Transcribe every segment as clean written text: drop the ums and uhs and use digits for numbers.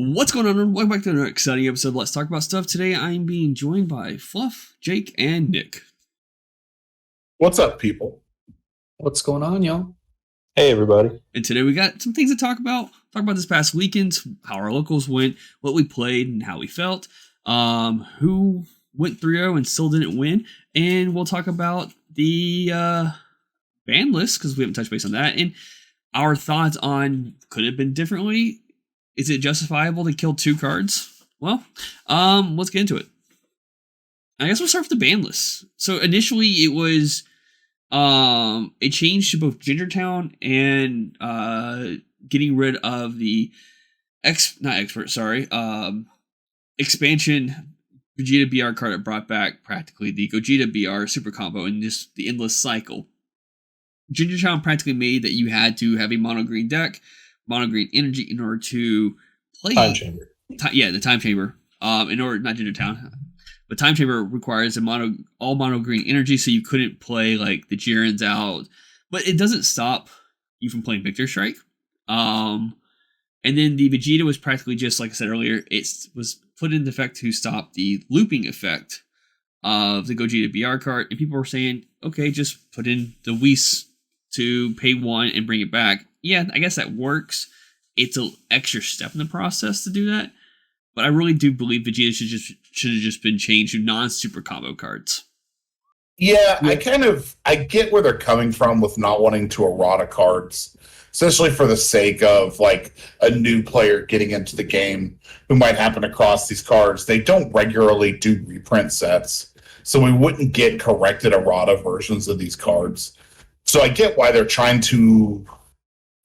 What's going on, everyone? Welcome back to another exciting episode of Let's Talk About Stuff. Today I'm being joined by Fluff, Jake, and Nick. What's up, people? What's going on, y'all? Hey, everybody. And today we got some things to talk about. Talk about this past weekend, how our locals went, what we played, and how we felt. Who went 3-0 and still didn't win. And we'll talk about the ban list, because we haven't touched base on that. And our thoughts on, could it have been differently? Is it justifiable to kill 2 cards? Well, let's get into it. I guess we'll start with the ban list. So initially it was a change to both Gingertown and getting rid of the expansion Vegeta BR card that brought back practically the Gogeta BR super combo and just the endless cycle. Gingertown practically made that you had to have a mono green deck, mono green energy in order to play Time Chamber. The Time Chamber. In order, not Gingertown, but Time Chamber requires all mono green energy, so you couldn't play like the Jirens out. But it doesn't stop you from playing Victor Strike. And then the Vegeta was practically just like I said earlier. It was put into effect to stop the looping effect of the Gogeta BR card, and people were saying, okay, just put in the Whis to pay 1 and bring it back. Yeah, I guess that works. It's an extra step in the process to do that. But I really do believe Vegeta should have just been changed to non-super combo cards. Yeah, I get where they're coming from with not wanting to errata cards, especially for the sake of like a new player getting into the game who might happen across these cards. They don't regularly do reprint sets, so we wouldn't get corrected errata versions of these cards. So I get why they're trying to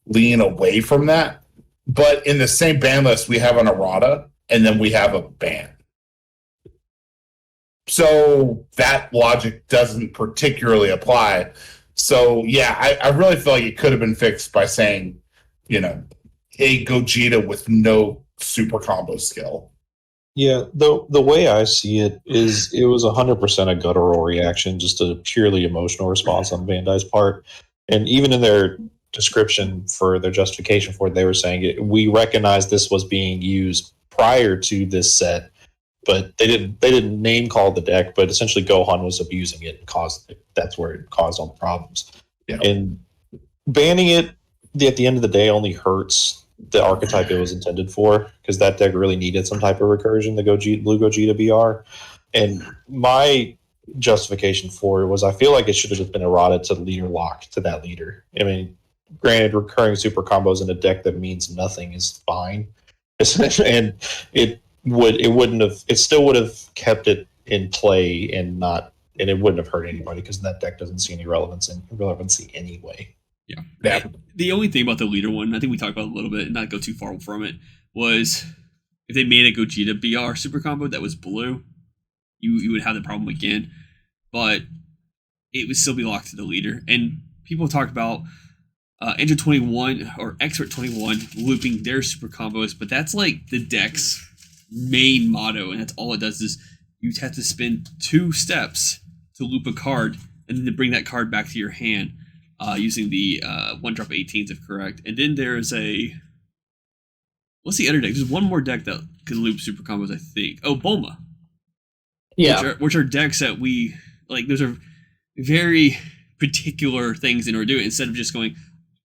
lean away from that. But in the same ban list, we have an errata, and then we have a ban. So that logic doesn't particularly apply. So, yeah, I really feel like it could have been fixed by saying, a Gogeta with no super combo skill. Yeah, the way I see it is it was 100% a guttural reaction, just a purely emotional response on Bandai's part. And even in their description for their justification for it, they were saying we recognize this was being used prior to this set, but they didn't name call the deck, but essentially Gohan was abusing it and caused it. That's where it caused all the problems. Yeah. And banning it at the end of the day only hurts the archetype it was intended for, because that deck really needed some type of recursion, the Blue Gogeta BR. And my justification for it was I feel like it should have just been errata to leader lock to that leader. I mean, granted, recurring super combos in a deck that means nothing is fine. And it still would have kept it in play and it wouldn't have hurt anybody, because that deck doesn't see any relevancy anyway. Yeah. The only thing about the leader one, I think we talked about it a little bit and not go too far from it, was if they made a Gogeta BR super combo that was blue, you would have the problem again. But it would still be locked to the leader. And people talk about Enter 21 or Expert 21 looping their super combos, but that's like the deck's main motto, and that's all it does is you have to spend 2 steps to loop a card and then to bring that card back to your hand using the 1-drop 18s if correct. And then there's what's the other deck? There's one more deck that can loop super combos, I think. Oh, Bulma. Yeah. Which are decks that we like. Those are very particular things in order to do it, instead of just going,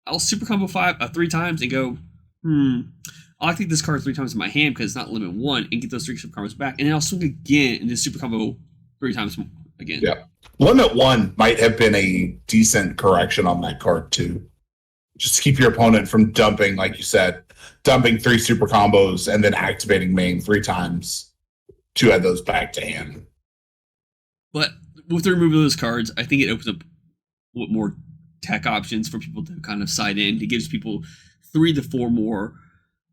I'll super combo 3 times and go, I'll take this card 3 times in my hand because it's not limit 1, and get those 3 super combos back, and then I'll swing again and just super combo 3 times again. Yeah. Limit 1 might have been a decent correction on that card too. Just to keep your opponent from dumping, like you said, dumping 3 super combos and then activating main 3 times to add those back to hand. But with the removal of those cards, I think it opens up more tech options for people to kind of side in. It gives people 3 to 4 more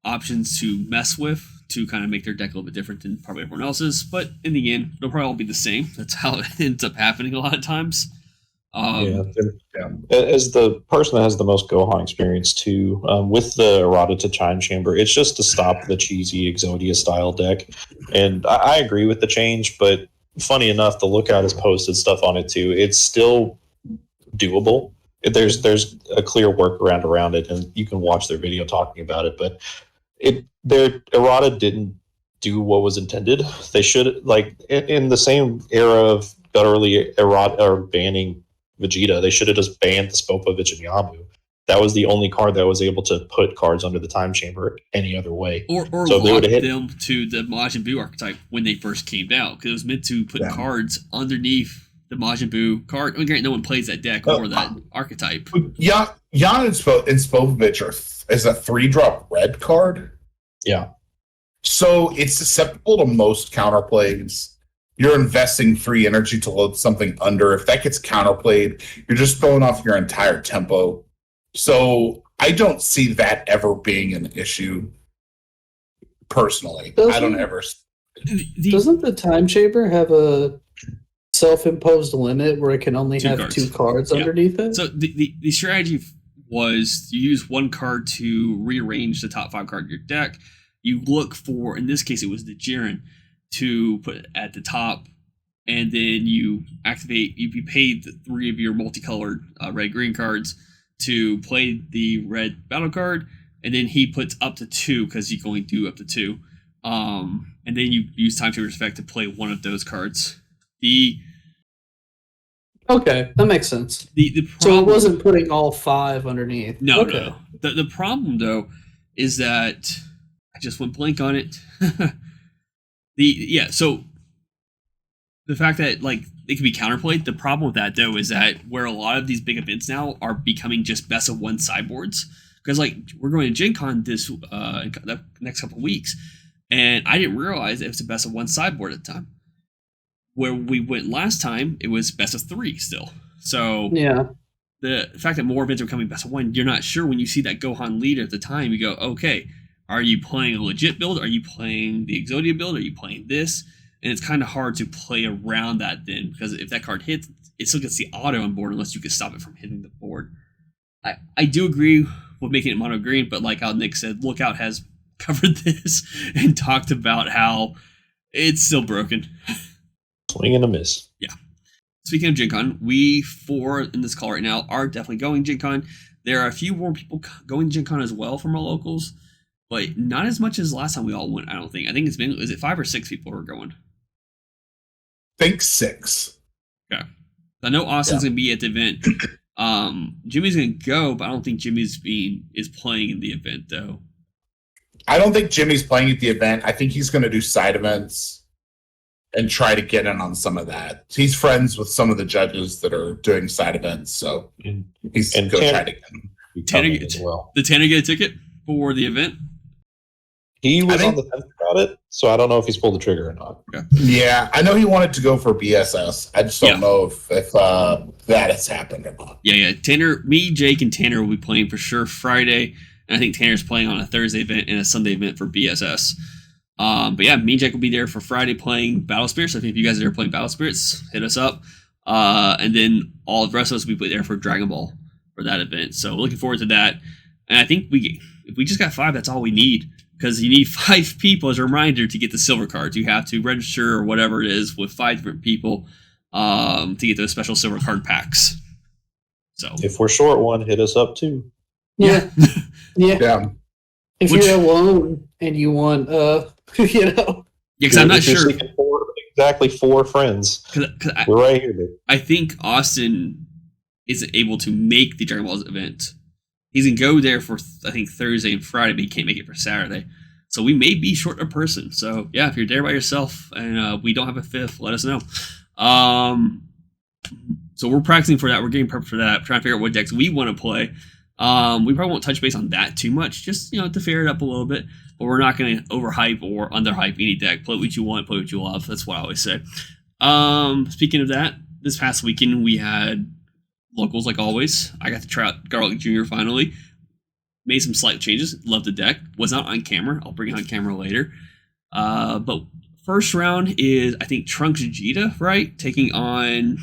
options to mess with to kind of make their deck a little bit different than probably everyone else's. But in the end, they'll probably all be the same. That's how it ends up happening a lot of times. As the person that has the most Gohan experience too, with the errata to Time Chamber, it's just to stop the cheesy Exodia style deck. And I agree with the change, but funny enough, the Lookout has posted stuff on it too. It's still doable. There's a clear workaround around it, and you can watch their video talking about it. But their errata didn't do what was intended. They should, like, in the same era of gutturally errata or banning Vegeta, they should have just banned the Spopovich and Yamu. That was the only card that was able to put cards under the time chamber any other way. Or So they lock would've hit- them to the Majin Buu archetype when they first came out, because it was meant to put cards underneath the Majin Buu card. I mean, granted, no one plays that deck or that archetype. Jan and Spovovich is a 3-drop red card. Yeah. So it's susceptible to most counterplays. You're investing free energy to load something under. If that gets counterplayed, you're just throwing off your entire tempo. So I don't see that ever being an issue. Personally, I don't ever. Doesn't the time chamber have a self-imposed limit where it can only have cards. 2 cards underneath it? So the strategy was you use one card to rearrange the top 5 card of your deck. You look for, in this case, it was the Jiren, to put at the top, and then you activate. You paid 3 of your multicolored red-green cards to play the red battle card, and then he puts up to 2 because you can only do up to 2. And then you use Time Chamber's effect to play one of those cards. Okay, that makes sense. The problem, So it wasn't putting all 5 underneath. No, okay. no. The problem though is that I just went blank on it. So the fact that like it can be counterplayed. The problem with that though is that where a lot of these big events now are becoming just best of 1 sideboards, because like we're going to Gen Con this the next couple of weeks, and I didn't realize it was a best of 1 sideboard at the time. Where we went last time, it was best of 3 still. So yeah, the fact that more events are coming best of 1, you're not sure when you see that Gohan leader at the time. You go, okay, are you playing a legit build? Are you playing the Exodia build? Are you playing this? And it's kind of hard to play around that then, because if that card hits, it still gets the auto on board unless you can stop it from hitting the board. I do agree with making it mono green, but like how Nick said, Lookout has covered this and talked about how it's still broken. Swing and a miss. Yeah. Speaking of Gen Con, we 4 in this call right now are definitely going Gen Con. There are a few more people going Gen Con as well from our locals, but not as much as last time we all went, I don't think. I think it's been, is it 5 or 6 people who are going? Think 6. Okay. I know Austin's going to be at the event. Jimmy's going to go, but I don't think Jimmy's is playing in the event, though. I don't think Jimmy's playing at the event. I think he's going to do side events and try to get in on some of that. He's friends with some of the judges that are doing side events, so he's going to try to get them. Tanner, as well. Did Tanner get a ticket for the event? He was on the fence about it, so I don't know if he's pulled the trigger or not. Okay. Yeah, I know he wanted to go for BSS. I just don't know if that has happened or not. Yeah. Tanner, me, Jake, and Tanner will be playing for sure Friday, and I think Tanner's playing on a Thursday event and a Sunday event for BSS. But yeah, me and Jake will be there for Friday playing Battle Spirits. So if you guys are playing Battle Spirits, hit us up. And then all the rest of us will be there for Dragon Ball for that event. So looking forward to that. And I think if we just got 5, that's all we need. Because you need 5 people as a reminder to get the silver cards. You have to register or whatever it is with 5 different people to get those special silver card packs. So if we're short one, hit us up too. Yeah. Yeah. If you're alone and you want, you know. Yeah, because I'm not sure. Exactly 4 friends. Cause we're right here, dude. I think Austin isn't able to make the Dragon Ball event. He's going to go there for, I think, Thursday and Friday, but he can't make it for Saturday. So we may be short a person. So, yeah, if you're there by yourself and we don't have a 5th, let us know. So we're practicing for that. We're getting prepped for that. Trying to figure out what decks we want to play. We probably won't touch base on that too much, just, to fair it up a little bit. But we're not going to overhype or underhype any deck. Play what you want, play what you love. That's what I always say. Speaking of that, this past weekend we had locals like always. I got to try out Garlic Jr. finally. Made some slight changes. Love the deck. Was not on camera. I'll bring it on camera later. But first round is, I think, Trunks Vegeta, right? Taking on...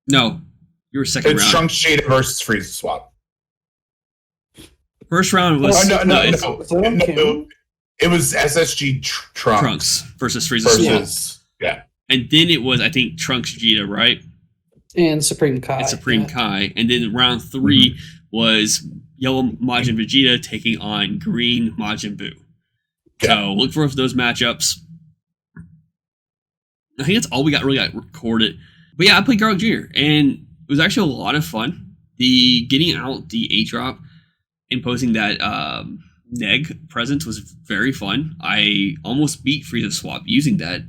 No, you were second round. It's Trunks Vegeta versus Frieza Swap. First round was... No. It was SSG Trunks versus Frieza Swap. Yeah. And then it was, I think, Trunks Vegeta, right? And Supreme Kai. And Supreme Kai. And then round 3 was yellow Majin Vegeta taking on green Majin Buu. Yeah. So look for those matchups. I think that's all we really got recorded. But yeah, I played Garlic Jr. and it was actually a lot of fun. The getting out the 8-drop, imposing that neg presence was very fun. I almost beat Frieza Swap using that.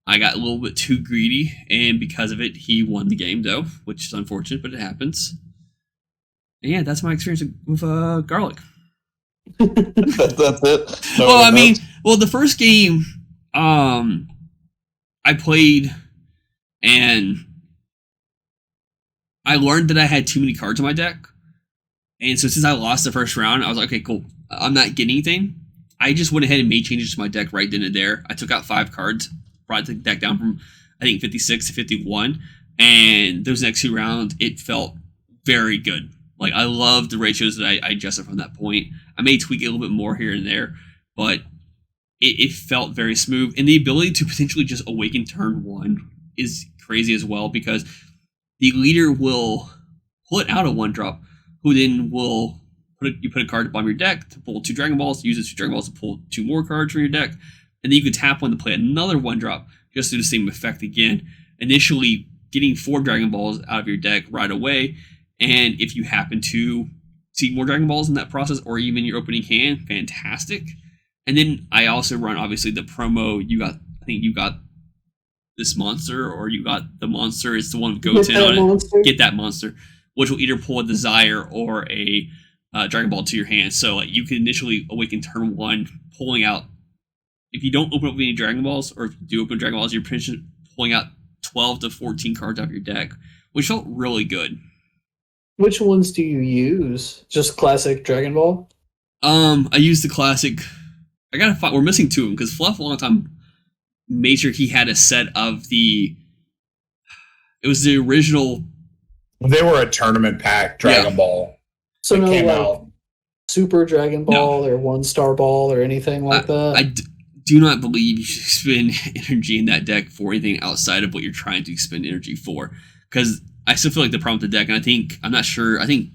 I got a little bit too greedy, and because of it, he won the game, though, which is unfortunate, but it happens. And yeah, that's my experience with Garlic. That's it. No Well, other notes? the first game I played, and I learned that I had too many cards in my deck. And so since I lost the first round, I was like, okay, cool. I'm not getting anything. I just went ahead and made changes to my deck right then and there. I took out 5 cards, brought the deck down from, I think, 56 to 51. And those next 2 rounds, it felt very good. Like, I loved the ratios that I adjusted from that point. I may tweak it a little bit more here and there, but it felt very smooth. And the ability to potentially just awaken turn 1 is crazy as well, because the leader will put out a 1-drop, who then will put a card at the bottom of your deck to pull 2 Dragon Balls, use those 2 Dragon Balls to pull 2 more cards from your deck, and then you can tap one to play another 1-drop, just do the same effect again, initially getting 4 Dragon Balls out of your deck right away, and if you happen to see more Dragon Balls in that process, or even your opening hand, fantastic. And then I also run, obviously, the promo, I think you got this monster, or you got the monster, it's the one with Goten on it. Get that monster, which will either pull a Desire or a Dragon Ball to your hand. So like, you can initially awaken turn 1, pulling out, if you don't open up any Dragon Balls, or if you do open Dragon Balls, you're pulling out 12 to 14 cards out of your deck, which felt really good. Which ones do you use? Just classic Dragon Ball? I used the classic. I gotta find. We're missing 2 of them because Fluff a long time made sure he had a set of the. It was the original. They were a tournament pack Dragon Ball. So no, came like out. Super Dragon Ball or 1-Star Ball or anything like that? I do not believe you should spend energy in that deck for anything outside of what you're trying to expend energy for. Because I still feel like the problem with the deck, and I'm not sure, I think,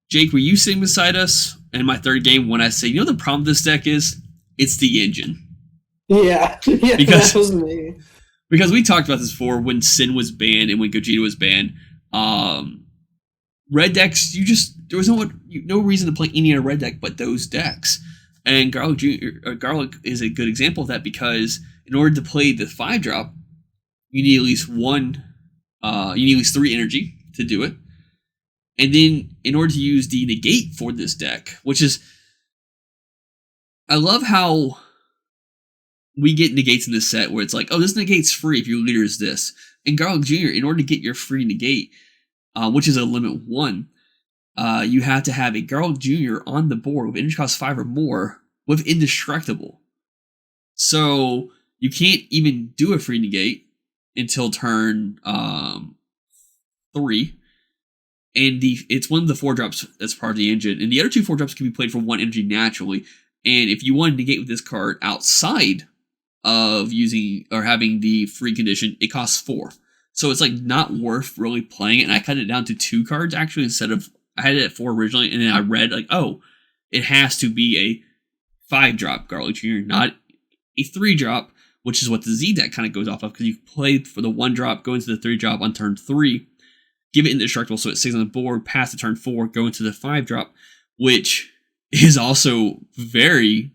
Jake, were you sitting beside us in my 3rd game when I say, you know the problem with this deck is? It's the engine. Yeah, Because- that was me. Because we talked about this before when Sin was banned and when Gogeta was banned. Red decks, there was no reason to play any other red deck but those decks. And Garlic is a good example of that, because in order to play the 5-drop, you need at least 3 energy to do it. And then in order to use the negate for this deck, which is, I love how we get negates in this set where it's like, oh, this negate's free if your leader is this. In Garlic Jr., in order to get your free negate, which is a limit 1, you have to have a Garlic Jr. on the board with energy cost 5 or more with Indestructible. So you can't even do a free negate until turn 3. And it's one of the 4-drops that's part of the engine. And the other 2 4-drops can be played for 1 energy naturally. And if you want to negate with this card outside of using or having the free condition, it costs 4. So it's like not worth really playing it. And I cut it down to 2 cards actually, instead of, I had it at 4 originally, and then I read like, oh, it has to be a 5-drop Garlic Jr., not a 3-drop, which is what the Z deck kind of goes off of, because you play for the 1-drop, go into the 3-drop on turn 3, give it Indestructible so it stays on the board, pass the turn 4, go into the 5-drop, which is also very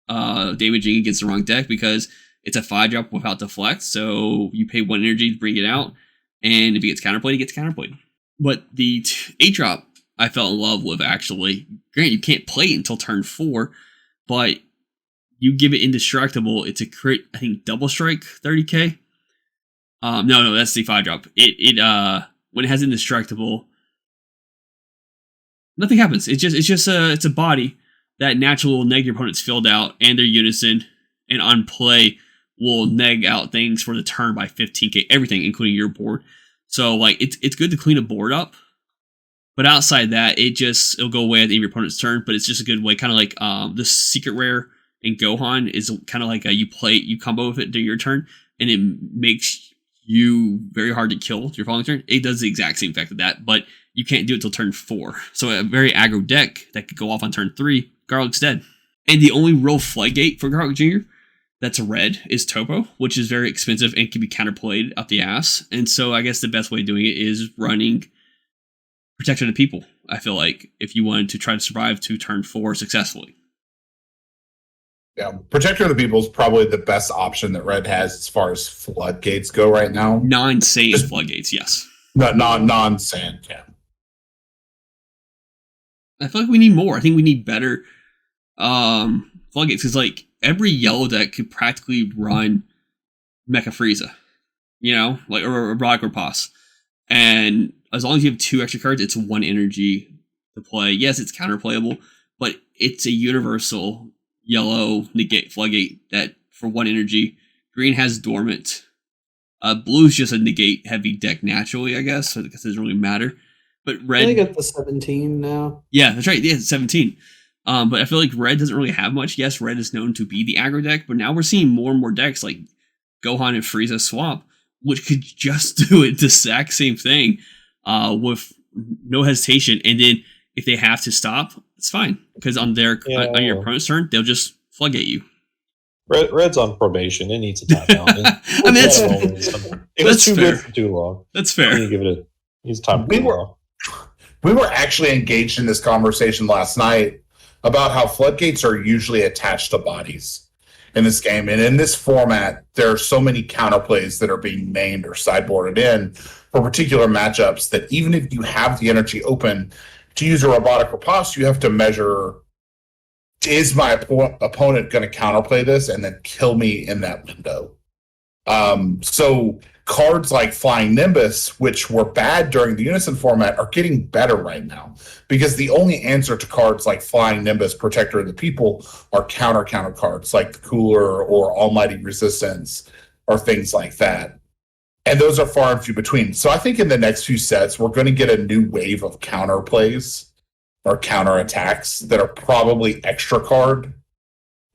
damaging against the wrong deck, because it's a 5-drop without deflect, so you pay 1 energy to bring it out, and if it gets counterplayed, it gets counterplayed. But the 8-drop I fell in love with, actually. Granted, you can't play it until turn 4, but you give it Indestructible, it's a crit, I think, double strike 30k. No, that's the 5-drop. It when it has Indestructible, nothing happens. It's a body that naturally will neg your opponent's filled out and their unison, and on play will neg out things for the turn by 15k, everything, including your board. So like it's good to clean a board up, but outside that, it'll go away at the end of your opponent's turn. But it's just a good way, kind of like the secret rare in Gohan is kind of like you combo with it during your turn, and it makes you very hard to kill your following turn. It does the exact same effect of that, but you can't do it till turn 4. So a very aggro deck that could go off on turn 3, Garlic's dead. And the only real floodgate for Garlic Jr. that's red is Topo, which is very expensive and can be counterplayed out the ass. And so I guess the best way of doing it is running Protection of the People, I feel like, if you wanted to try to survive to turn 4 successfully. Yeah, Protector of the People is probably the best option that Red has as far as floodgates go right now. Non-sand floodgates, yes. Non-sand, yeah. I feel like we need more. I think we need better floodgates, because like every yellow deck could practically run Mecha Frieza, you know, like or Rock or Pass. And as long as you have 2 extra cards, it's 1 energy to play. Yes, it's counterplayable, but it's a universal yellow negate floodgate that for 1 energy. Green has dormant. Blue's just a negate heavy deck naturally, I guess. So it doesn't really matter. But red, they got the 17 now. Yeah, that's right. Yeah, it's 17. But I feel like red doesn't really have much. Yes, red is known to be the aggro deck, but now we're seeing more and more decks like Gohan and Frieza swap, which could just do it the exact same thing with no hesitation. And then if they have to stop, it's fine, because on on your opponent's turn, they'll just floodgate you. Red's on probation. It needs a timeout. I mean, it was too good for too long. That's fair. Needs time. We were actually engaged in this conversation last night about how floodgates are usually attached to bodies in this game. And in this format, there are so many counterplays that are being named or sideboarded in for particular matchups that even if you have the energy open to use a robotic riposte, you have to measure, is my opponent going to counterplay this and then kill me in that window? So cards like Flying Nimbus, which were bad during the Unison format, are getting better right now, because the only answer to cards like Flying Nimbus, Protector of the People, are counter cards like the Cooler or Almighty Resistance or things like that. And those are far and few between. So I think in the next few sets, we're going to get a new wave of counter plays or counter attacks that are probably extra card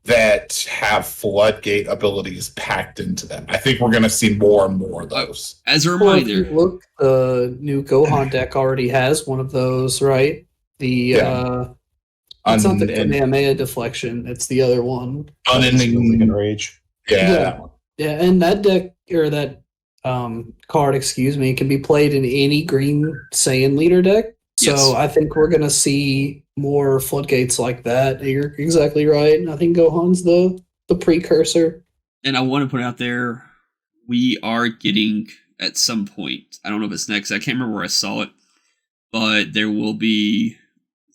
that have floodgate abilities packed into them. I think we're going to see more and more of those. As a reminder, look, the new Gohan deck already has one of those, right? It's not the Kamehameha deflection; it's the other one. Unending Rage. Yeah, and that deck or that card, excuse me, can be played in any green Saiyan leader deck. So Yes. I think we're gonna see more floodgates like that. You're exactly right. I think Gohan's the precursor. and I want to put out there, we are getting at some point, I don't know if it's next, I can't remember where I saw it, but there will be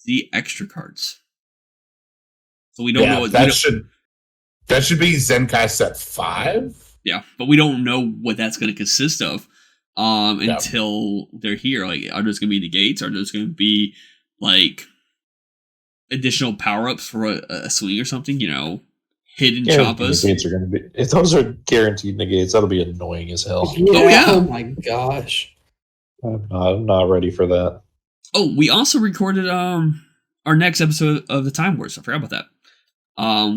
the extra cards. So we don't know what that should be Zenkai set 5. Yeah, but we don't know what that's going to consist of until they're here. Like, are those going to be negates? Are those going to be like additional power ups for a swing or something? You know, hidden choppas. Negates are going to be. If those are guaranteed negates, that'll be annoying as hell. Yeah. Oh my gosh. I'm not ready for that. Oh, we also recorded our next episode of the Time Wars. I forgot about that.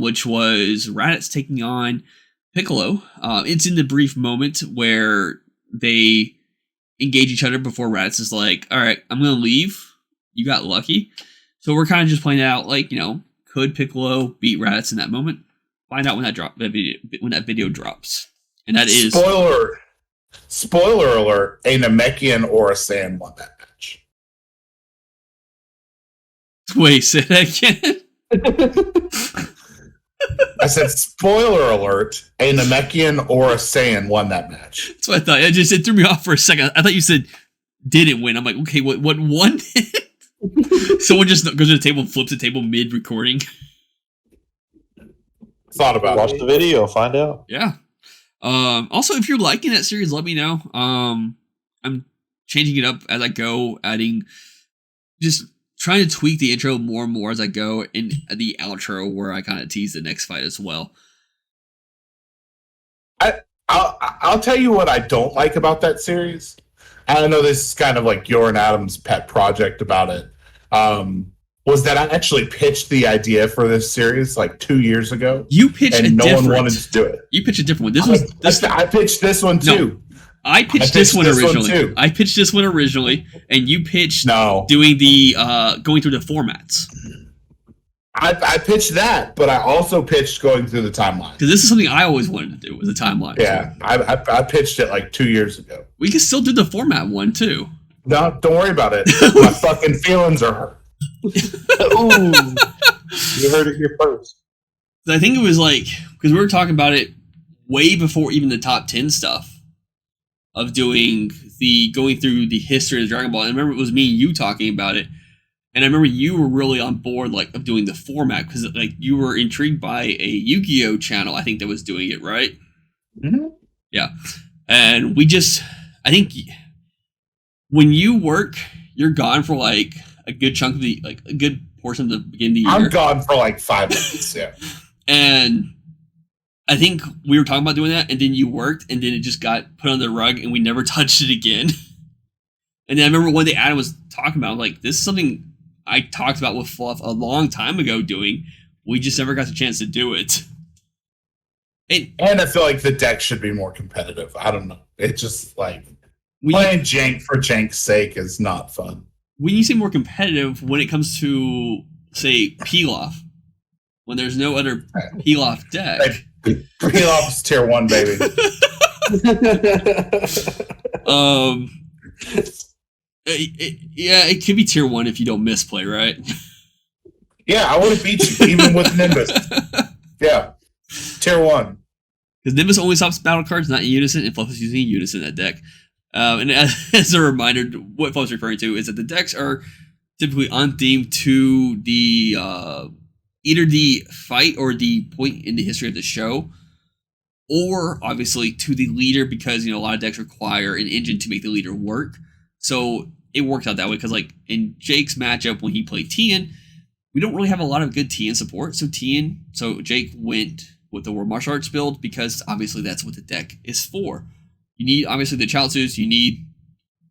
Which was Raditz taking on Piccolo. It's in the brief moment where they engage each other before Raditz is like, all right, I'm going to leave. You got lucky. So we're kind of just playing out, like, you know, could Piccolo beat Raditz in that moment? Find out when that video drops. And that is... Spoiler alert, a Namekian or a Saiyan won that match. Wait, say that again? I said, spoiler alert, a Namekian or a Saiyan won that match. That's what I thought. It threw me off for a second. I thought you said didn't win. I'm like, okay, what won? Someone just goes to the table and flips the table mid-recording. Thought about Watch the video, find out. Yeah. Also, if you're liking that series, let me know. I'm changing it up as I go, adding, just trying to tweak the intro more and more as I go, and the outro where I kind of tease the next fight as well. I'll tell you what I don't like about that series. I know this is kind of like your and Adam's pet project about it. Was that I actually pitched the idea for this series like 2 years ago. You pitched and no one wanted to do it. You pitched a different one. I pitched this one too. I pitched this one originally. too. I pitched this one originally, and you pitched No. doing the going through the formats. I pitched that, but I also pitched going through the timeline. Because this is something I always wanted to do, was a timeline. Yeah, I pitched it like 2 years ago. We can still do the format one, too. No, don't worry about it. My fucking feelings are hurt. Ooh, you heard it here first. I think it was like, because we were talking about it way before even the top 10 stuff of going through the history of Dragon Ball. And I remember it was me and you talking about it. And I remember you were really on board like of doing the format because like you were intrigued by a Yu-Gi-Oh channel, I think, that was doing it, right? Mm-hmm. Yeah. And I think when you work, you're gone for like a good chunk of a good portion of the beginning of the year. I'm gone for like 5 minutes, yeah. And I think we were talking about doing that, and then you worked, and then it just got put on the rug, and we never touched it again. And then I remember one day Adam was talking about, like, this is something I talked about with Fluff a long time ago doing. We just never got the chance to do it. And I feel like the deck should be more competitive. I don't know. It's just like playing jank for jank's sake is not fun. When you say more competitive, when it comes to, say, Pilaf, when there's no other Pilaf deck. Pilaf's tier 1, baby. It could be tier 1 if you don't misplay, right? Yeah, I would have beat you even with Nimbus. Yeah, tier 1. Because Nimbus only stops battle cards, not in unison, and Fluff is using unison in that deck. And as a reminder, what Fluff's referring to is that the decks are typically on theme to the either the fight or the point in the history of the show, or obviously to the leader, because a lot of decks require an engine to make the leader work. So it worked out that way because, like, in Jake's matchup when he played Tien, we don't really have a lot of good Tien support. So Jake went with the World Martial Arts build because obviously that's what the deck is for. You need obviously the Chaozus, you need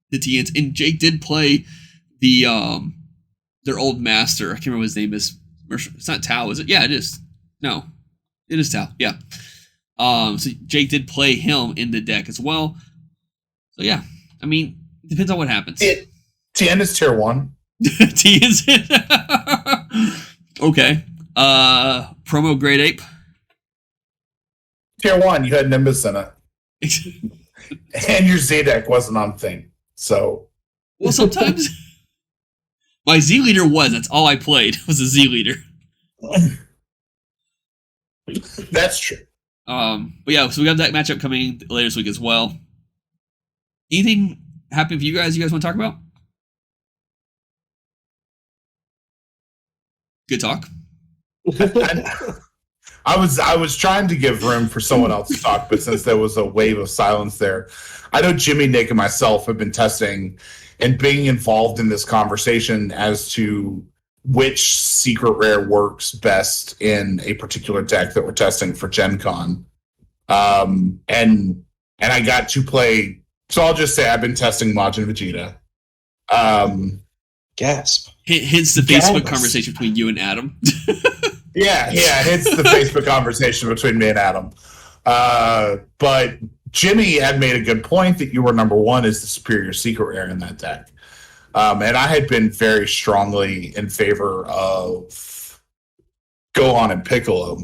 the Tiens, and Jake did play the their old master. I can't remember what his name is. It's not Tao, is it? Yeah, it is. No, it is Tao. Yeah. So Jake did play him in the deck as well. So yeah, I mean, it depends on what happens. Tien is tier 1. T is it? Okay. Promo Great Ape. Tier 1, you had Nimbus in it. And your Z deck wasn't on thing. So. Well, sometimes my Z leader that's all I played was a Z leader. That's true. But yeah, so we got that matchup coming later this week as well. Anything happen for you guys want to talk about? Good talk. I was trying to give room for someone else to talk, but since there was a wave of silence there, I know Jimmy, Nick, and myself have been testing and being involved in this conversation as to which secret rare works best in a particular deck that we're testing for Gen Con. And I got to play, so I'll just say I've been testing Majin Vegeta. Gasp. Hence the Facebook conversation between you and Adam. Yeah, it's the Facebook conversation between me and Adam. But Jimmy had made a good point that you were number 1 as the superior secret rare in that deck. And I had been very strongly in favor of Gohan and Piccolo.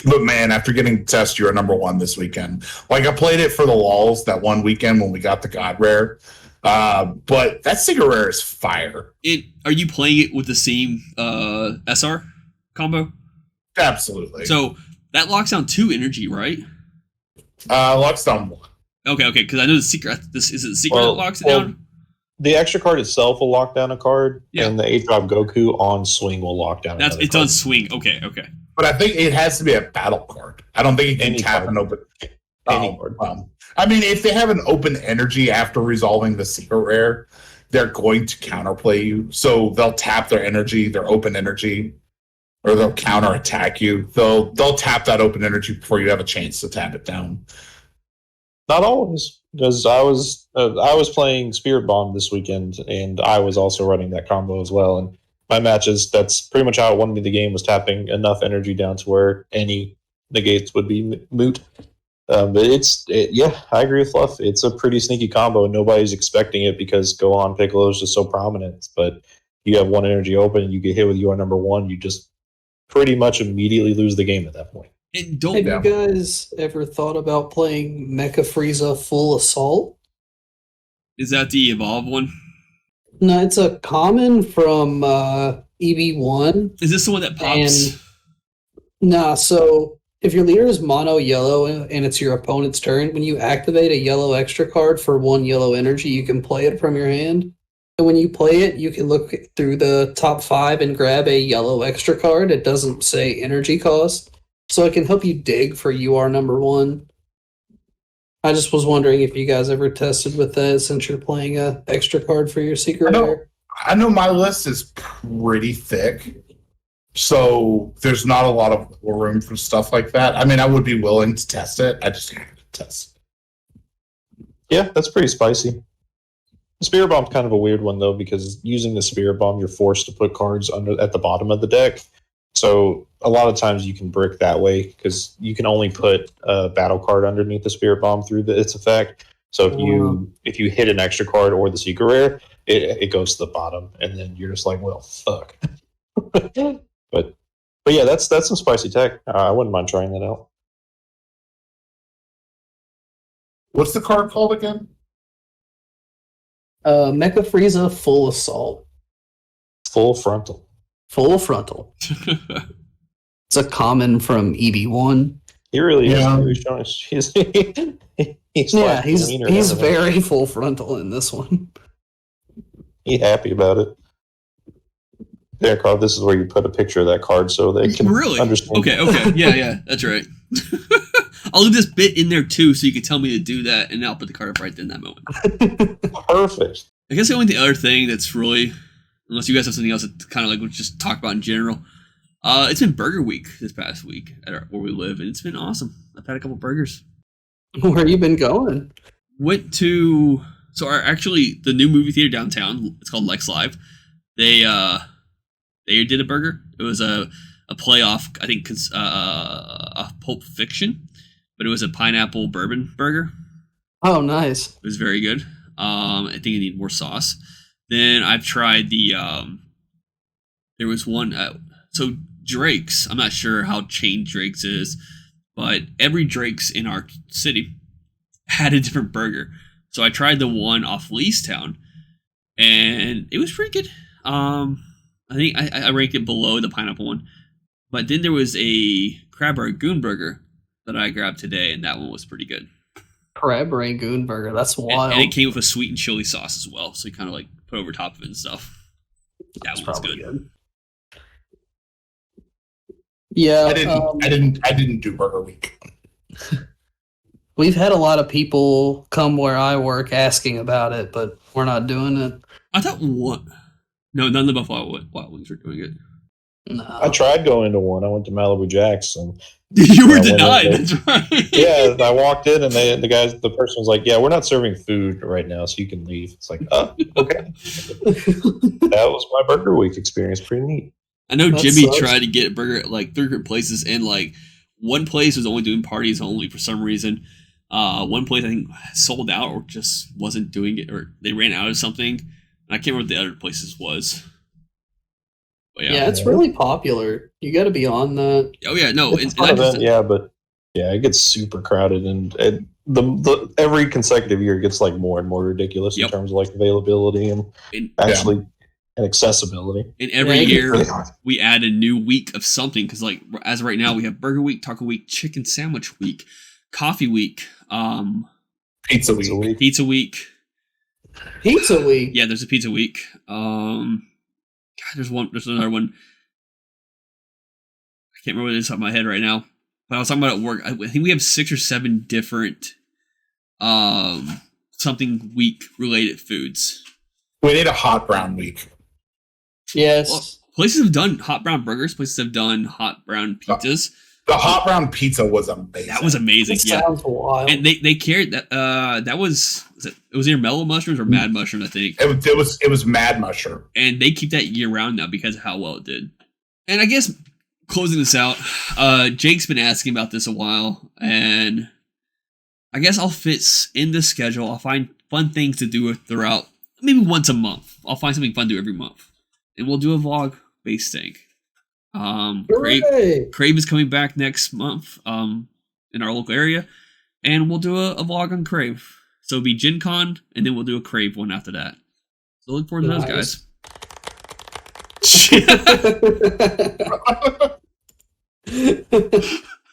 But man, after getting the test, you were number 1 this weekend. Like, I played it for the lulz that one weekend when we got the God Rare. But that secret rare is fire. Are you playing it with the same SR combo? Absolutely. So that locks down 2 energy, right? Locks down 1. Okay, because I know is it the secret that locks it down? The extra card itself will lock down a card, and the 8-drop Goku on swing will lock down another It's card. on swing. Okay. But I think it has to be a battle card. I don't think you can tap an open card. I mean, if they have an open energy after resolving the secret rare, they're going to counterplay you. So they'll tap their energy, their open energy, or they'll counter attack you. They'll tap that open energy before you have a chance to tap it down. Not always, because I was playing Spirit Bomb this weekend, and I was also running that combo as well. And my matches, that's pretty much how it won me the game, was tapping enough energy down to where any negates would be moot. But yeah, I agree with Fluff. It's a pretty sneaky combo, and nobody's expecting it because Gohan Piccolo is just so prominent. But you have one energy open, and you get hit with your number one, you just pretty much immediately lose the game at that point. And don't Have you guys ever thought about playing Mecha Frieza Full Assault? Is that the evolve one? No, it's a common from EB1. Is this the one that pops? Nah, so if your leader is mono yellow and it's your opponent's turn, when you activate a yellow extra card for 1 yellow energy, you can play it from your hand. And when you play it, you can look through the top 5 and grab a yellow extra card. It doesn't say energy cost. So it can help you dig for UR number 1. I just was wondering if you guys ever tested with that since you're playing a extra card for your secret rare. I know my list is pretty thick, so there's not a lot of room for stuff like that. I mean, I would be willing to test it. I just haven't tested it. Yeah, that's pretty spicy. The Spirit Bomb's kind of a weird one, though, because using the Spirit Bomb, you're forced to put cards at the bottom of the deck. So a lot of times you can brick that way because you can only put a battle card underneath the Spirit Bomb through its effect. So if you hit an extra card or the secret rare, it goes to the bottom, and then you're just like, well, fuck. but yeah, that's some spicy tech. I wouldn't mind trying that out. What's the card called again? Mecha Frieza Full Assault. Full frontal. Full frontal. It's a common from EB1. He really Yeah. is. He's very full frontal in this one. He's happy about it. Yeah, Carl, this is where you put a picture of that card so they can understand. Okay, yeah, that's right. I'll leave this bit in there too, so you can tell me to do that, and I'll put the card up right in that moment. Perfect. I guess the only other thing that's really, unless you guys have something else to kind of like just talk about in general, it's been Burger Week this past week where we live, and it's been awesome. I've had a couple burgers. Where you been going? Went to actually the new movie theater downtown. It's called Lex Live. They did a burger. It was a playoff, I think, a Pulp Fiction, but it was a pineapple bourbon burger. Oh, nice. It was very good. I think I need more sauce. Then I've tried there was one, so Drake's, I'm not sure how chained Drake's is, but every Drake's in our city had a different burger. So I tried the one off Leestown, and it was pretty good. I think I ranked it below the pineapple one. But then there was a crab rangoon burger that I grabbed today, and that one was pretty good. Crab rangoon burger, that's wild. And it came with a sweet and chili sauce as well, so you kind of like put over top of it and stuff. That one was good. Yeah, I didn't do Burger Week. We've had a lot of people come where I work asking about it, but we're not doing it. I thought one. No, none of the Buffalo Wild Wings are doing it. No. I tried going to one. I went to Malibu Jack's and you were denied. That's right. Yeah, I walked in and the person was like, "Yeah, we're not serving food right now, so you can leave." It's like, oh, okay. That was my Burger Week experience. Pretty neat. I know Jimmy tried to get a burger at like 3 different places, and like one place was only doing parties only for some reason. One place I think sold out or just wasn't doing it, or they ran out of something. I can't remember what the other places was. But yeah, it's really popular. You got to be on that. Oh yeah, no, it's fun event, but it gets super crowded, and the every consecutive year gets like more and more ridiculous in terms of like availability and actually and accessibility. And every year we add a new week of something because like as of right now we have Burger Week, Taco Week, Chicken Sandwich Week, Coffee Week, Pizza Week. Pizza Week. Yeah, there's a Pizza Week. There's another one. I can't remember what it is off my head right now. But I was talking about at work. I think we have 6 or 7 different something week related foods. We need a hot brown week. Yes. Well, places have done hot brown burgers. Places have done hot brown pizzas. The hot brown pizza was amazing. That was amazing. That sounds wild. And they carried that. That was it was either mellow mushrooms or mad mushroom, I think. It was mad mushroom. And they keep that year round now because of how well it did. And I guess closing this out, Jake's been asking about this a while, and I guess I'll fit in the schedule. I'll find fun things to do throughout, maybe once a month. I'll find something fun to do every month. And we'll do a vlog-based thing. Crave is coming back next month in our local area. And we'll do a vlog on Crave. So it'll be Gen Con, and then we'll do a Crave one after that. So look forward to those, guys.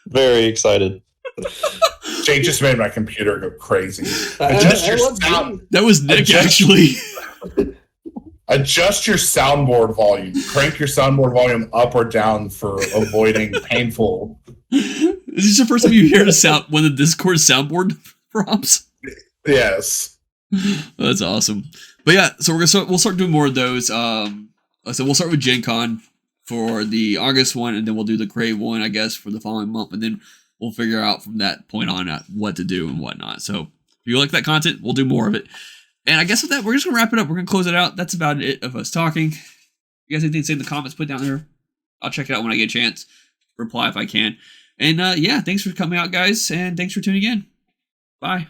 Very excited. Jay just made my computer go crazy. That was Nick, actually. Adjust your soundboard volume. Crank your soundboard volume up or down for avoiding painful. Is this the first time you hear one of the Discord soundboard prompts? Yes. That's awesome. But yeah, so we'll start doing more of those. So we'll start with Gen Con for the August one, and then we'll do the Crave one, I guess, for the following month, and then we'll figure out from that point on what to do and whatnot. So if you like that content, we'll do more of it. And I guess with that, we're just going to wrap it up. We're going to close it out. That's about it of us talking. If you guys have anything to say in the comments, put down there. I'll check it out when I get a chance. Reply if I can. And yeah, thanks for coming out, guys. And thanks for tuning in. Bye.